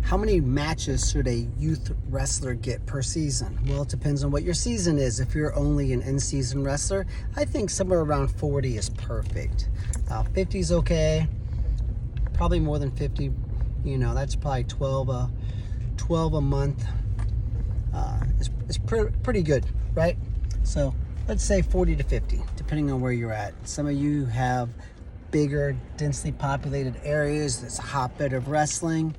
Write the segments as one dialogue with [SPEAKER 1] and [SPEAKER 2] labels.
[SPEAKER 1] how many matches should a youth wrestler get per season? Well, it depends on what your season is. If you're only an in-season wrestler, I think somewhere around 40 is perfect. 50 is okay. Probably more than 50. That's probably 12 a month. It's pretty good, right? So let's say 40 to 50, depending on where you're at. Some of you have bigger, densely populated areas. That's a hotbed of wrestling.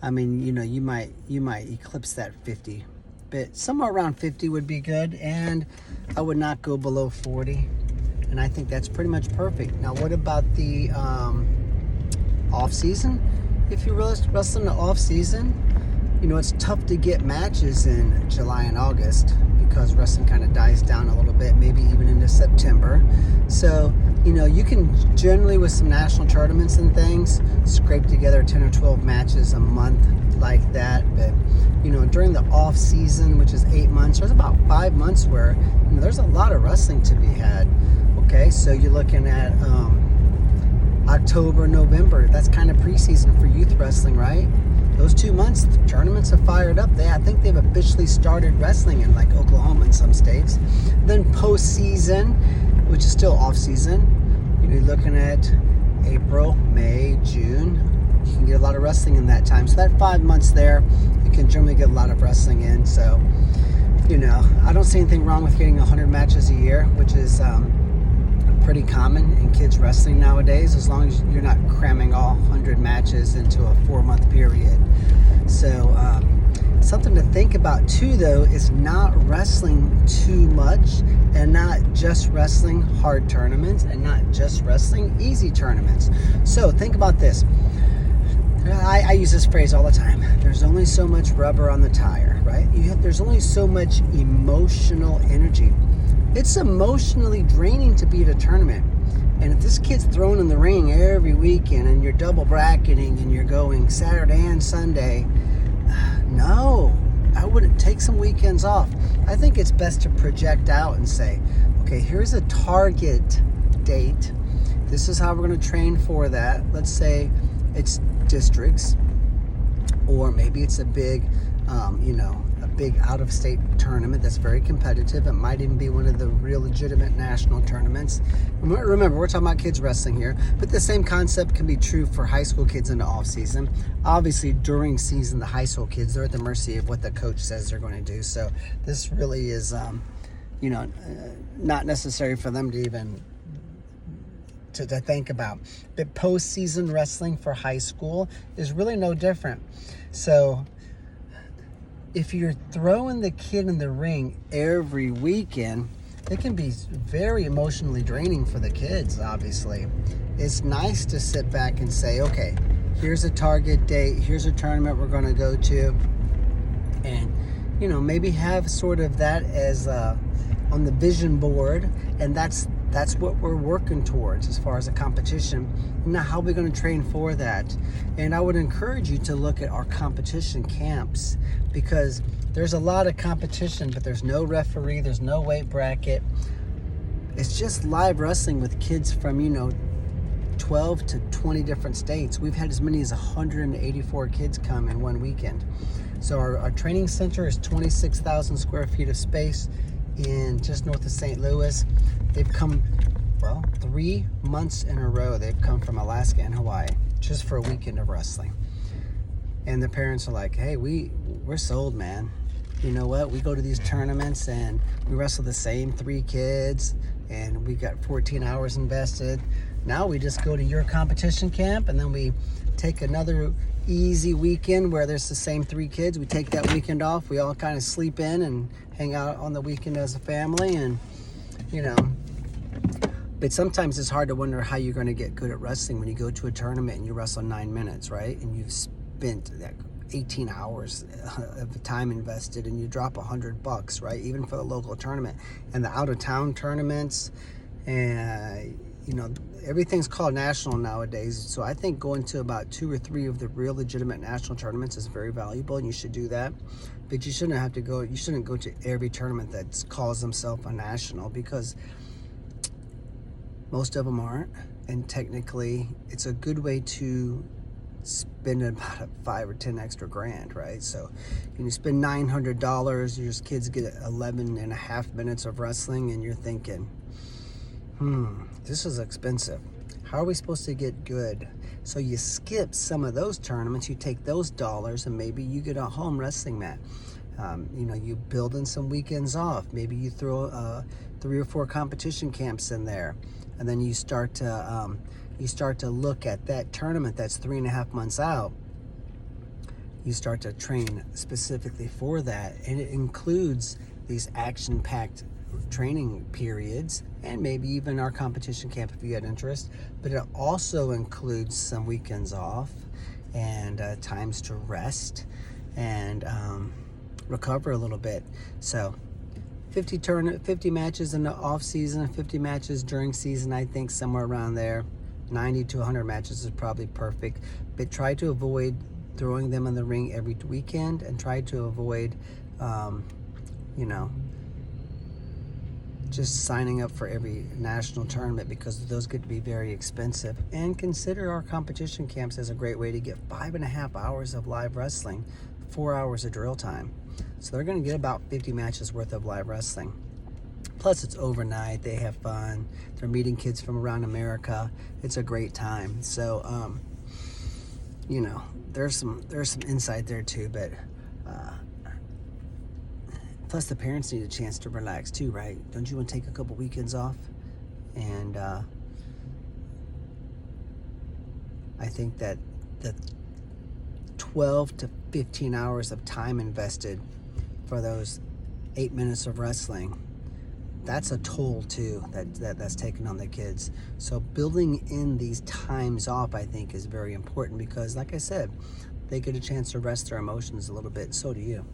[SPEAKER 1] I mean, you might eclipse that 50, but somewhere around 50 would be good, and I would not go below 40, and I think that's pretty much perfect. Now, what about the off season? If you're wrestling the off season, it's tough to get matches in July and August because wrestling kind of dies down a little bit, maybe even into September. So, you can generally, with some national tournaments and things, scrape together 10 or 12 matches a month like that. But, during the off season, which is 8 months, there's about 5 months where there's a lot of wrestling to be had. Okay, so you're looking at October, November. That's kind of preseason for youth wrestling, right? Those 2 months, the tournaments have fired up. I think they've officially started wrestling in like Oklahoma and some states. Then postseason, which is still off season, you're looking at April, May, June. You can get a lot of wrestling in that time. So that 5 months there, you can generally get a lot of wrestling in. So, I don't see anything wrong with getting 100 matches a year, which is pretty common in kids wrestling nowadays, as long as you're not cramming all 100 matches into a 4-month period. So something to think about too, though, is not wrestling too much, and not just wrestling hard tournaments, and not just wrestling easy tournaments. So think about this. I use this phrase all the time. There's only so much rubber on the tire, right? There's only so much emotional energy. It's emotionally draining to be at a tournament. And if this kid's thrown in the ring every weekend and you're double bracketing and you're going Saturday and Sunday, no, I wouldn't. Take some weekends off. I think it's best to project out and say, okay, here's a target date. This is how we're going to train for that. Let's say it's districts, or maybe it's a big, big out-of-state tournament that's very competitive. It might even be one of the real legitimate national tournaments. And remember, we're talking about kids wrestling here, but the same concept can be true for high school kids in the off-season. Obviously, during season, the high school kids, they're at the mercy of what the coach says they're going to do. So this really is, not necessary for them to even to think about. But postseason wrestling for high school is really no different. So if you're throwing the kid in the ring every weekend, it can be very emotionally draining for the kids, obviously. It's nice to sit back and say, okay, here's a target date, here's a tournament we're going to go to, and, maybe have sort of that as on the vision board, and that's what we're working towards as far as a competition. Now, how are we going to train for that? And I would encourage you to look at our competition camps, because there's a lot of competition, but there's no referee, there's no weight bracket. It's just live wrestling with kids from, 12 to 20 different states. We've had as many as 184 kids come in one weekend. So our training center is 26,000 square feet of space in just north of St. Louis. They've come, 3 months in a row, they've come from Alaska and Hawaii just for a weekend of wrestling. And the parents are like, hey, we're sold, man. You know what? We go to these tournaments and we wrestle the same 3 kids and we got 14 hours invested. Now we just go to your competition camp and then we take another easy weekend where there's the same 3 kids. We take that weekend off. We all kind of sleep in and hang out on the weekend as a family, and but sometimes it's hard to wonder how you're going to get good at wrestling when you go to a tournament and you wrestle 9 minutes, right? And you've spent 18 hours of time invested and you drop $100, right? Even for the local tournament. And the out-of-town tournaments, and everything's called national nowadays. So I think going to about 2 or 3 of the real legitimate national tournaments is very valuable, and you should do that. But you shouldn't go to every tournament that calls themselves a national, because most of them aren't. And technically, it's a good way to spending about 5 or 10 extra grand, right? So you spend $900, your kids get 11 and a half minutes of wrestling, and you're thinking, this is expensive. How are we supposed to get good? So you skip some of those tournaments, you take those dollars, and maybe you get a home wrestling mat. You build in some weekends off. Maybe you throw 3 or 4 competition camps in there, and then you start to look at that tournament that's 3.5 months out. You start to train specifically for that, and it includes these action-packed training periods, and maybe even our competition camp if you had interest. But it also includes some weekends off and times to rest and recover a little bit. So 50 matches in the off season, 50 matches during season. I think somewhere around there. 90 to 100 matches is probably perfect, but try to avoid throwing them in the ring every weekend, and try to avoid just signing up for every national tournament, because those get to be very expensive. And consider our competition camps as a great way to get 5.5 hours of live wrestling, 4 hours of drill time. So they're going to get about 50 matches worth of live wrestling. Plus it's overnight, they have fun, they're meeting kids from around America. It's a great time. So there's some insight there too, but plus the parents need a chance to relax too, right? Don't you want to take a couple weekends off? And I think that the 12 to 15 hours of time invested for those 8 minutes of wrestling, that's a toll too that's taken on the kids. So building in these times off, I think, is very important, because like I said, they get a chance to rest their emotions a little bit. So do you.